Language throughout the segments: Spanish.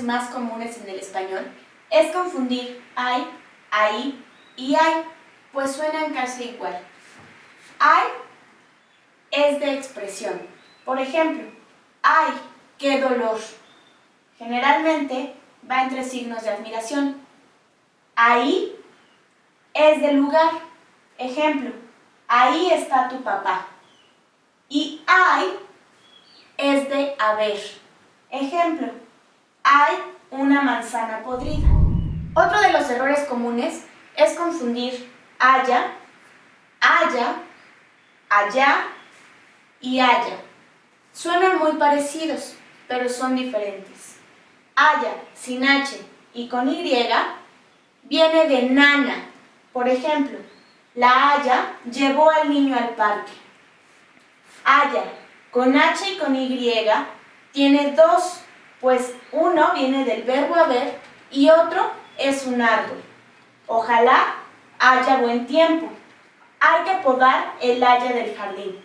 más comunes en el español es confundir ay, ahí y ay, pues suenan casi igual. Ay es de expresión. Por ejemplo, ay, qué dolor. Generalmente va entre signos de admiración. Ahí es de lugar. Ejemplo, ahí está tu papá. Y hay es de haber. Ejemplo, hay una manzana podrida. Otro de los errores comunes es confundir haya, allá y haya. Suenan muy parecidos, pero son diferentes. Haya sin H y con Y viene de nana. Por ejemplo, la Haya llevó al niño al parque. Haya con H y con Y tiene dos, pues uno viene del verbo haber y otro es un árbol. Ojalá haya buen tiempo. Hay que podar el haya del jardín.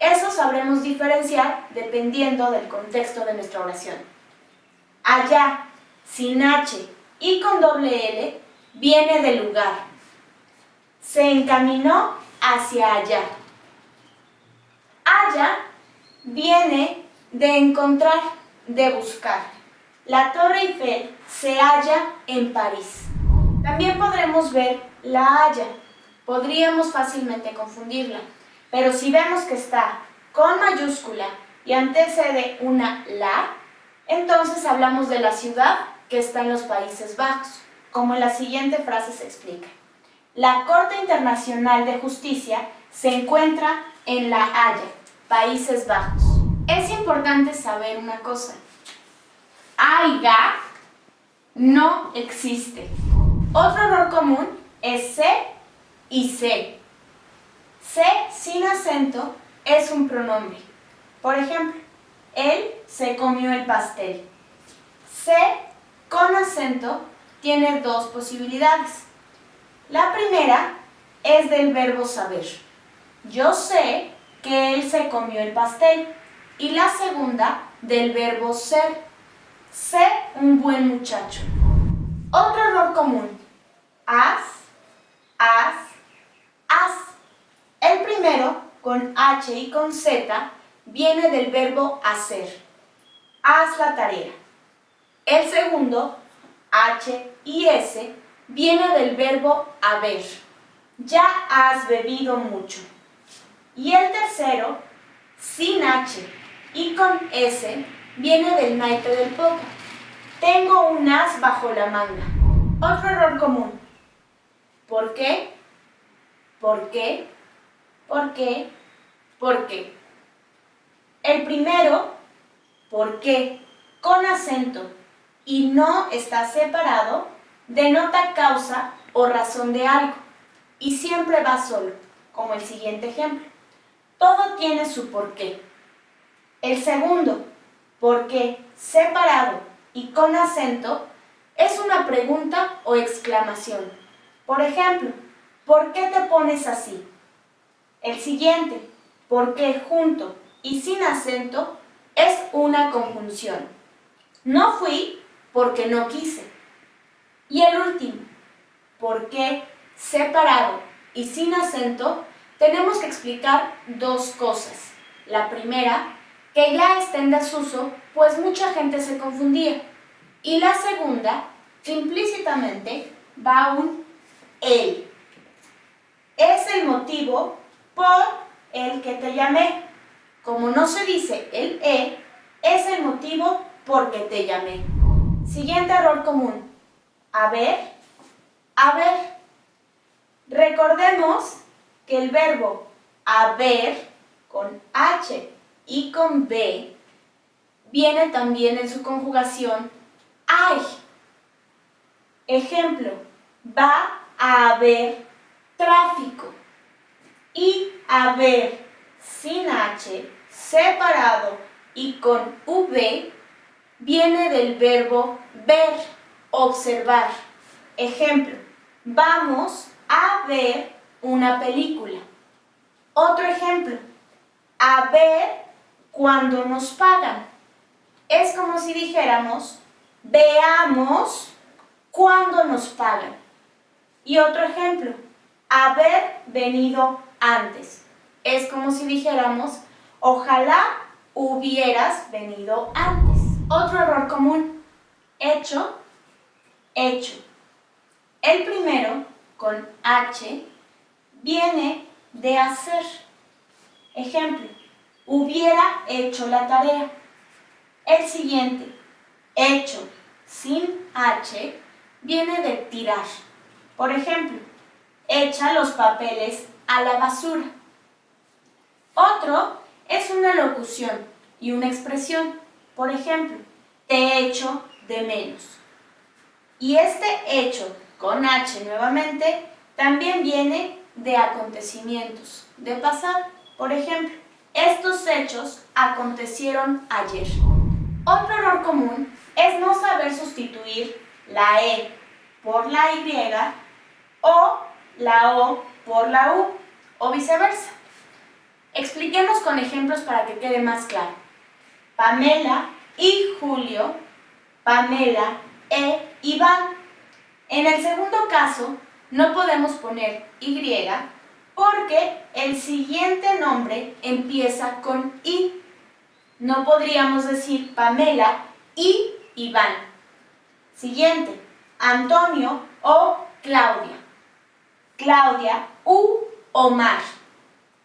Eso sabremos diferenciar dependiendo del contexto de nuestra oración. Allá, sin H y con doble L, viene del lugar. Se encaminó hacia allá. Allá viene de encontrar, de buscar. La Torre Eiffel se halla en París. También podremos ver la Haya. Podríamos fácilmente confundirla, pero si vemos que está con mayúscula y antecede una la, entonces hablamos de la ciudad que está en los Países Bajos, como en la siguiente frase se explica. La Corte Internacional de Justicia se encuentra en La Haya, Países Bajos. Es importante saber una cosa. Haiga no existe. Otro error común es se y se. Se sin acento es un pronombre. Por ejemplo, él se comió el pastel. Se con acento tiene dos posibilidades. La primera es del verbo saber. Yo sé que él se comió el pastel. Y la segunda del verbo ser. Sé un buen muchacho. Otro error común. Haz. El primero, con H y con Z, viene del verbo hacer. Haz la tarea. El segundo, H y S, viene del verbo haber. Ya has bebido mucho. Y el tercero, sin H y con S, viene del naipe del póker. Tengo un as bajo la manga. Otro error común. ¿Por qué? ¿Por qué? ¿Por qué? ¿Por qué? El primero, ¿por qué? Con acento y no está separado, denota causa o razón de algo y siempre va solo, como el siguiente ejemplo. Todo tiene su porqué. El segundo, ¿por qué? Separado y con acento, es una pregunta o exclamación. Por ejemplo, ¿por qué te pones así? El siguiente, ¿por qué? Junto y sin acento, es una conjunción. No fui porque no quise. Y el último, ¿por qué? Separado y sin acento, tenemos que explicar dos cosas. La primera, que ya está en desuso, pues mucha gente se confundía. Y la segunda, que implícitamente va un él. Es el motivo por el que te llamé. Como no se dice el es el motivo por que te llamé. Siguiente error común. Haber. Recordemos que el verbo haber con H y con B viene también en su conjugación hay. Ejemplo, va a haber tráfico. Y haber sin H, separado y con V, viene del verbo ver, observar. Ejemplo, vamos a ver una película. Otro ejemplo, a ver cuando nos pagan. Es como si dijéramos, veamos cuándo nos pagan. Y otro ejemplo, haber venido antes. Es como si dijéramos, ojalá hubieras venido antes. Otro error común, hecho, hecho. El primero, con H, viene de hacer. Ejemplo, hubiera hecho la tarea. El siguiente, hecho sin H, viene de tirar. Por ejemplo, echa los papeles a la basura. Otro es una locución y una expresión. Por ejemplo, te echo de menos. Y este hecho con H nuevamente también viene de acontecimientos, de pasado. Por ejemplo, estos hechos acontecieron ayer. Otro error común es no saber sustituir la E por la Y o la O por la U o viceversa. Expliquemos con ejemplos para que quede más claro. Pamela y Julio, Pamela e Iván. En el segundo caso, no podemos poner Y porque el siguiente nombre empieza con I. No podríamos decir Pamela y Iván. Siguiente, Antonio o Claudia. Claudia u Omar.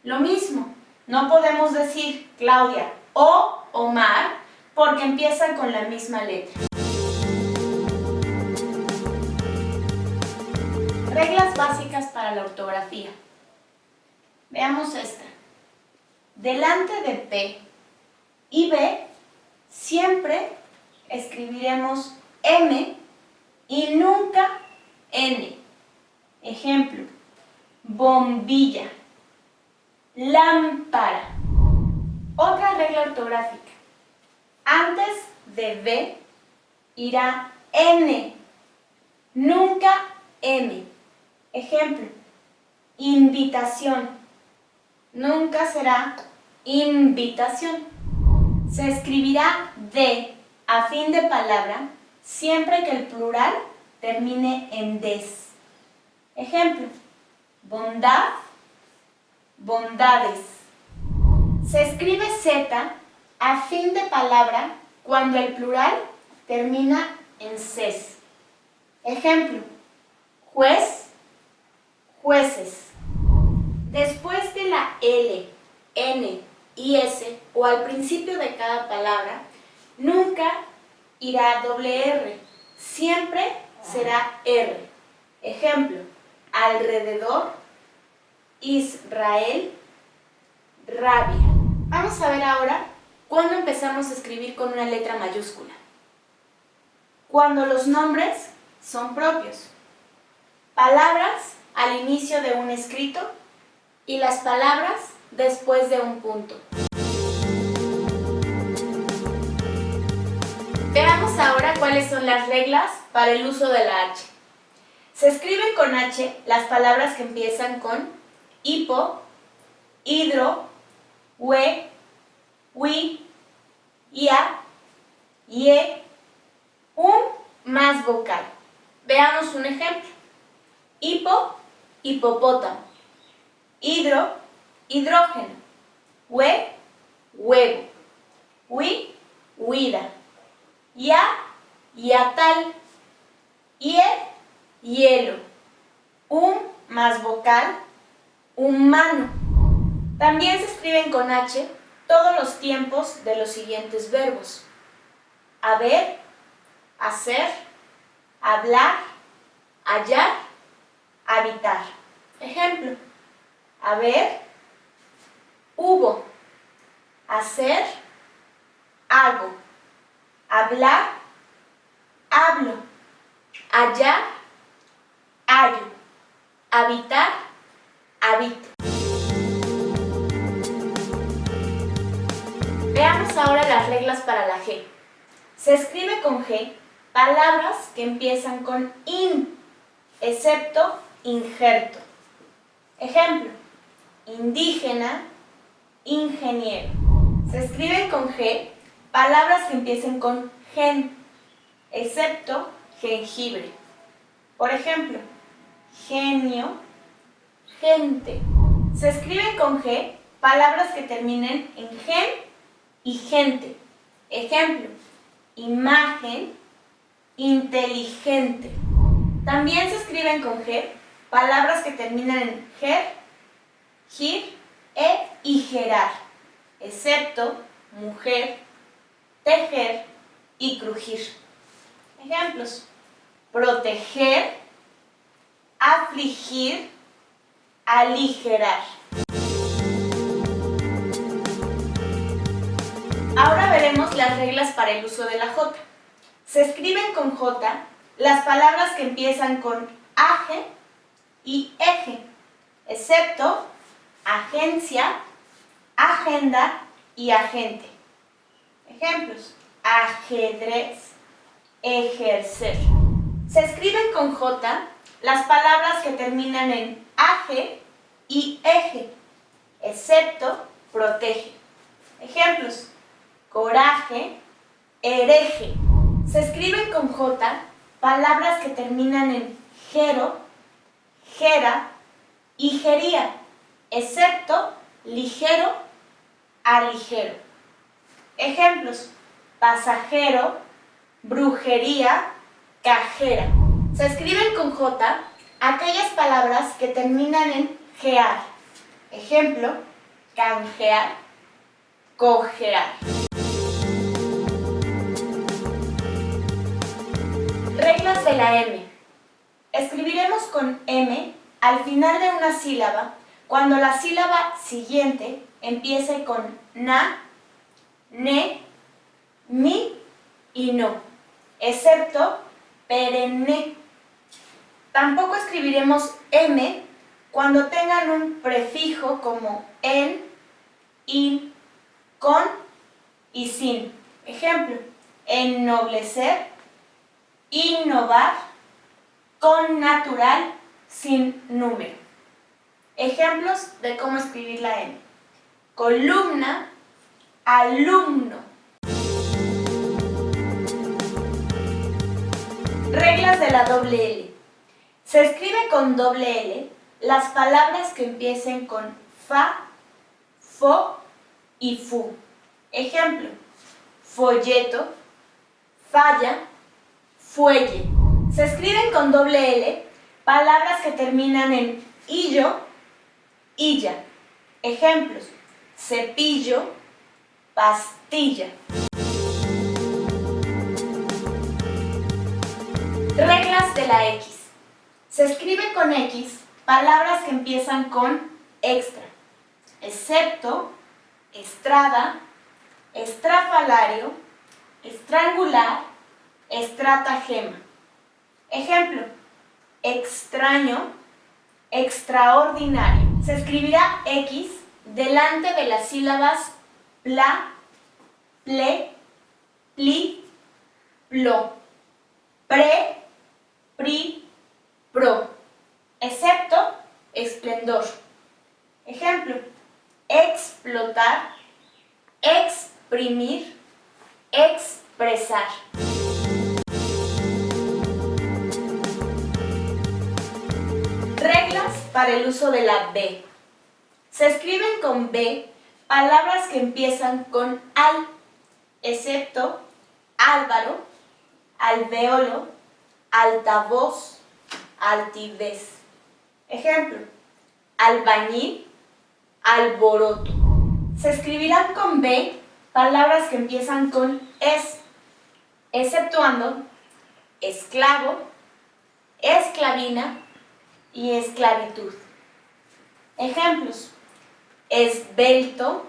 Lo mismo, no podemos decir Claudia o Omar porque empiezan con la misma letra. Reglas básicas para la ortografía. Veamos esta. Delante de P y B siempre escribiremos M y nunca N. Ejemplo, bombilla, lámpara. Otra regla ortográfica. Antes de B irá N, nunca M. Ejemplo, invitación. Nunca será invitación. Se escribirá D a fin de palabra siempre que el plural termine en des. Ejemplo, bondad, bondades. Se escribe Z a fin de palabra cuando el plural termina en ses. Ejemplo, juez, jueces. Después de la L, N y S o al principio de cada palabra, nunca irá doble R, siempre será R. Ejemplo, alrededor, Israel, rabia. Vamos a ver ahora cuándo empezamos a escribir con una letra mayúscula. Cuando los nombres son propios. Palabras al inicio de un escrito y las palabras después de un punto. Veamos ahora cuáles son las reglas para el uso de la H. Se escriben con H las palabras que empiezan con hipo, hidro, hue, hui, ia, ye, más vocal. Veamos un ejemplo. Hipo, hipopótamo. Hidro, hidrógeno. Hue, huevo. Hui, huida. Ya, yatal. Ie, hielo. Más vocal, humano. También se escriben con H todos los tiempos de los siguientes verbos. Haber, hacer, hablar, hallar, habitar. Ejemplo, haber, hubo, hacer, hago, hablar, hablo, hallar, hallo, habitar, habito. Veamos ahora las reglas para la G. Se escribe con G palabras que empiezan con in, excepto injerto. Ejemplo, indígena, ingeniero. Se escriben con G palabras que empiecen con gen. excepto jengibre. Por ejemplo, genio, gente. Se escriben con G palabras que terminen en gen y gente. Ejemplo, imagen, inteligente. También se escriben con G palabras que terminan en ger, gir e igerar, excepto mujer, tejer y crujir. Ejemplos, proteger, afligir, aligerar. Ahora veremos las reglas para el uso de la J. Se escriben con J las palabras que empiezan con aje y eje, excepto agencia, agenda y agente. Ejemplos, ajedrez, ejercer. Se escriben con J las palabras que terminan en aje y eje, excepto protege. Ejemplos, coraje, hereje. Se escriben con J palabras que terminan en jero, jera y jería, excepto ligero, aligero. Ejemplos, pasajero, brujería, cajera. Se escriben con J aquellas palabras que terminan en gear. Ejemplo, canjear, cojear. Reglas de la M. Escribiremos con M al final de una sílaba cuando la sílaba siguiente empiece con na, ne, mi y no, excepto perenne. Tampoco escribiremos M cuando tengan un prefijo como en, in, con y sin. Ejemplo, ennoblecer, innovar, con natural, sin número. Ejemplos de cómo escribir la M. Columna, alumno. Reglas de la doble L. Se escribe con doble L las palabras que empiecen con fa, fo y fu. Ejemplo, folleto, falla, fuelle. Se escriben con doble L palabras que terminan en illo, illa. Ejemplos, cepillo, pastilla. Reglas de la X. Se escribe con X palabras que empiezan con extra, excepto estrada, estrafalario, estrangular, estratagema. Ejemplo, extraño, extraordinario. Se escribirá X delante de las sílabas pla, ple, pli, plo, pre, pri, pro, excepto esplendor. Ejemplo, explotar, exprimir, expresar. Reglas para el uso de la B. Se escriben con B palabras que empiezan con al, excepto Álvaro, alveolo, altavoz, altivez. Ejemplo, albañil, alboroto. Se escribirán con B palabras que empiezan con es, exceptuando esclavo, esclavina y esclavitud. Ejemplos, esbelto,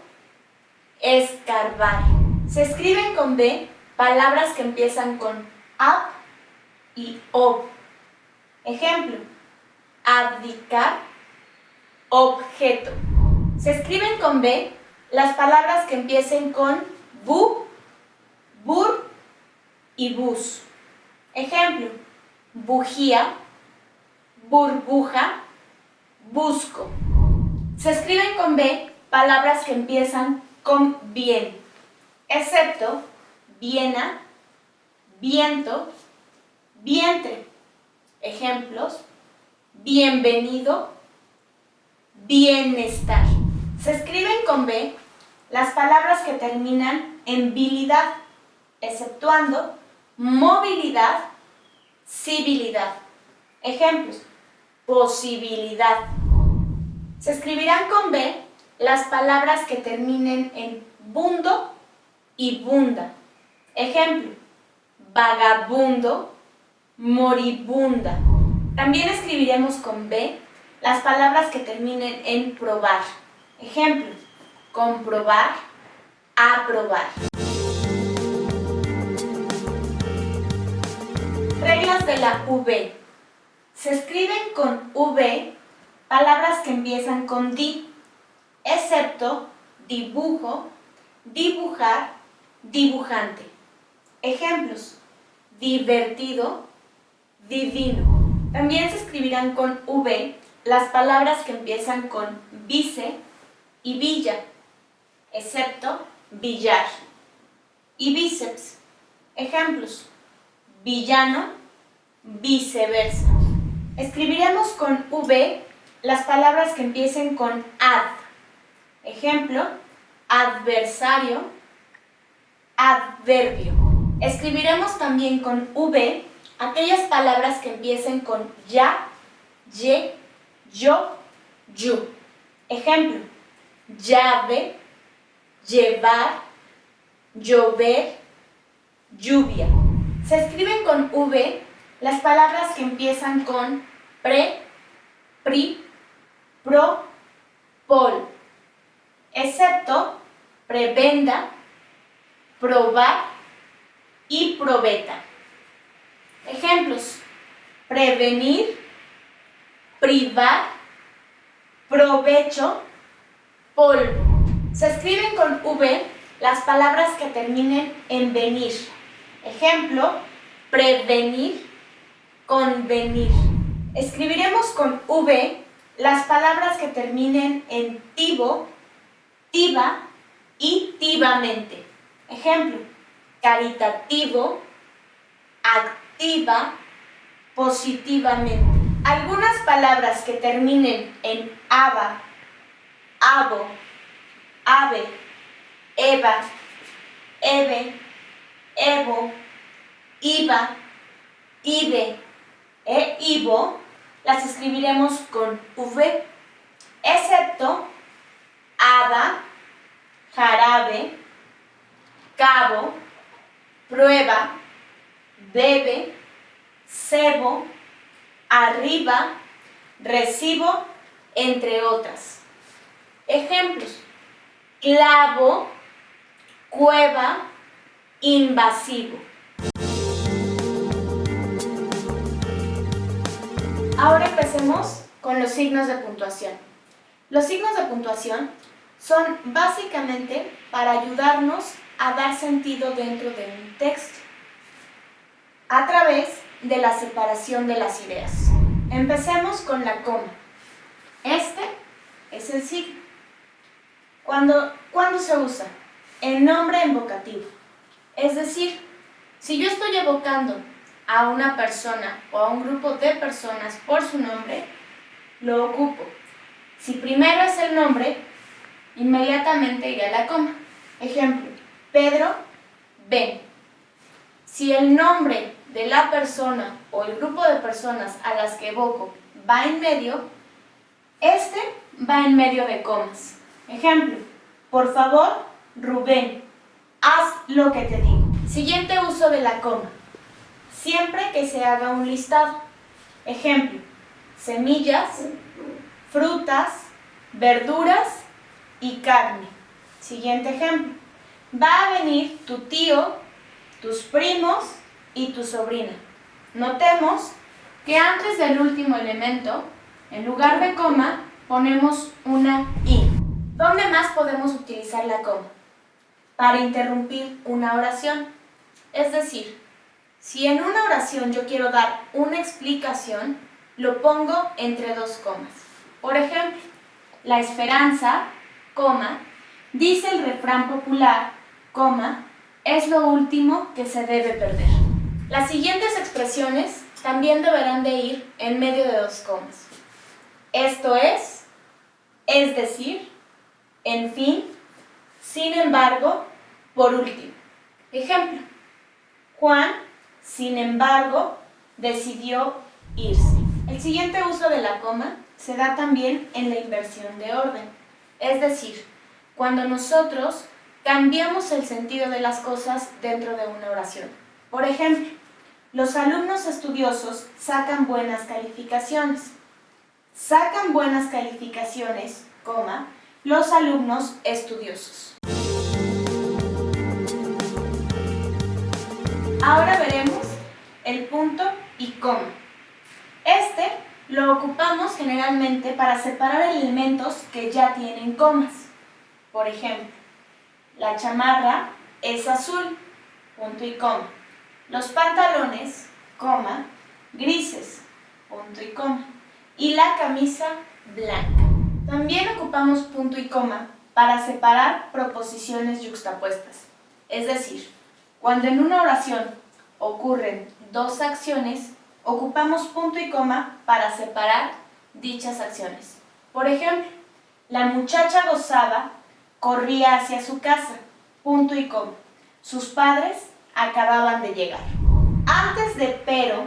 escarbar. Se escriben con B palabras que empiezan con ab y ob. Ejemplo, abdicar, objeto. Se escriben con B las palabras que empiecen con bu, bur y bus. Ejemplo, bujía, burbuja, busco. Se escriben con B palabras que empiezan con bien, excepto Viena, viento, vientre. Ejemplos: bienvenido, bienestar. Se escriben con B las palabras que terminan en bilidad, exceptuando movilidad, civilidad. Ejemplos: posibilidad. Se escribirán con B las palabras que terminen en bundo y bunda. Ejemplo: vagabundo, moribunda. También escribiremos con B las palabras que terminen en probar. Ejemplo: comprobar, aprobar. Reglas de la V. Se escriben con V palabras que empiezan con di, excepto dibujo, dibujar, dibujante. Ejemplos: divertido, divino. También se escribirán con V las palabras que empiezan con vice y villa, excepto billar y bíceps. Ejemplos: villano, viceversa. Escribiremos con V las palabras que empiecen con ad. Ejemplo: adversario, adverbio. Escribiremos también con V aquellas palabras que empiecen con ya, ye, yo, yu. Ejemplo: llave, llevar, llover, lluvia. Se escriben con V las palabras que empiezan con pre, pri, pro, pol, excepto prebenda, probar y probeta. Ejemplos: prevenir, privar, provecho, polvo. Se escriben con V las palabras que terminen en venir. Ejemplo: prevenir, convenir. Escribiremos con V las palabras que terminen en tivo, tiva y tivamente. Ejemplo: caritativo, activa, positivamente. Algunas palabras que terminen en aba, abo, ave, eva, eve, evo, iba, ibe e ivo las escribiremos con V, excepto aba, jarabe, cabo, prueba, bebe, cebo, arriba, recibo, entre otras. Ejemplos: clavo, cueva, invasivo. Ahora empecemos con los signos de puntuación. Los signos de puntuación son básicamente para ayudarnos a dar sentido dentro de un texto a través de la separación de las ideas. Empecemos con la coma. Este es el signo. ¿Cuándo se usa? En nombre invocativo. Es decir, si yo estoy evocando a una persona o a un grupo de personas por su nombre, lo ocupo. Si primero es el nombre, inmediatamente iré a la coma. Ejemplo: Pedro, ven. Si el nombre de la persona o el grupo de personas a las que evoco va en medio, este va en medio de comas. Ejemplo: por favor, Rubén, haz lo que te digo. Siguiente uso de la coma: siempre que se haga un listado. Ejemplo: semillas, frutas, verduras y carne. Siguiente ejemplo: va a venir tu tío, tus primos y tu sobrina. Notemos que antes del último elemento, en lugar de coma, ponemos una I. ¿Dónde más podemos utilizar la coma? Para interrumpir una oración. Es decir, si en una oración yo quiero dar una explicación, lo pongo entre dos comas. Por ejemplo: la esperanza, coma, dice el refrán popular, coma, es lo último que se debe perder. Las siguientes expresiones también deberán de ir en medio de dos comas. Esto es decir, en fin, sin embargo, por último. Ejemplo, Juan, sin embargo, decidió irse. El siguiente uso de la coma se da también en la inversión de orden, es decir, cuando nosotros cambiamos el sentido de las cosas dentro de una oración. Por ejemplo, los alumnos estudiosos sacan buenas calificaciones. Sacan buenas calificaciones, coma, los alumnos estudiosos. Ahora veremos el punto y coma. Este lo ocupamos generalmente para separar elementos que ya tienen comas. Por ejemplo, la chamarra es azul, punto y coma. Los pantalones, coma, grises, punto y coma. Y la camisa blanca. También ocupamos punto y coma para separar proposiciones yuxtapuestas. Es decir, cuando en una oración ocurren dos acciones, ocupamos punto y coma para separar dichas acciones. Por ejemplo, la muchacha gozada corría hacia su casa, punto y coma. Sus padres acababan de llegar. Antes de pero,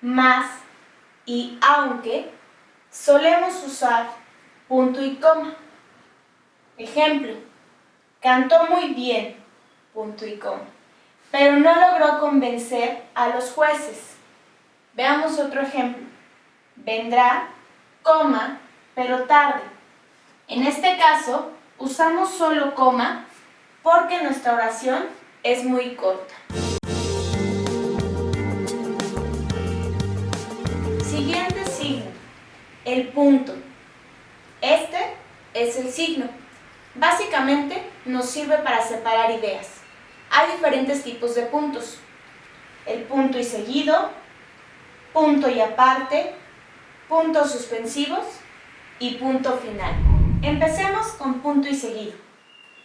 más y aunque, solemos usar punto y coma. Ejemplo, cantó muy bien, punto y coma, pero no logró convencer a los jueces. Veamos otro ejemplo. Vendrá, coma, pero tarde. En este caso, usamos solo coma porque nuestra oración es muy corta. Siguiente signo, el punto. Este es el signo. Básicamente nos sirve para separar ideas. Hay diferentes tipos de puntos. El punto y seguido, punto y aparte, puntos suspensivos y punto final. Empecemos con punto y seguido.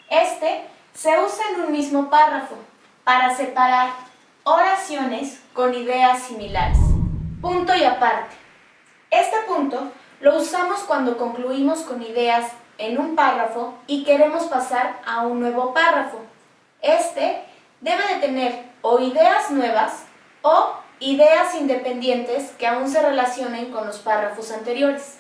Este se usa en un mismo párrafo para separar oraciones con ideas similares. Punto y aparte. Este punto lo usamos cuando concluimos con ideas en un párrafo y queremos pasar a un nuevo párrafo. Este debe de tener o ideas nuevas o ideas independientes que aún se relacionen con los párrafos anteriores.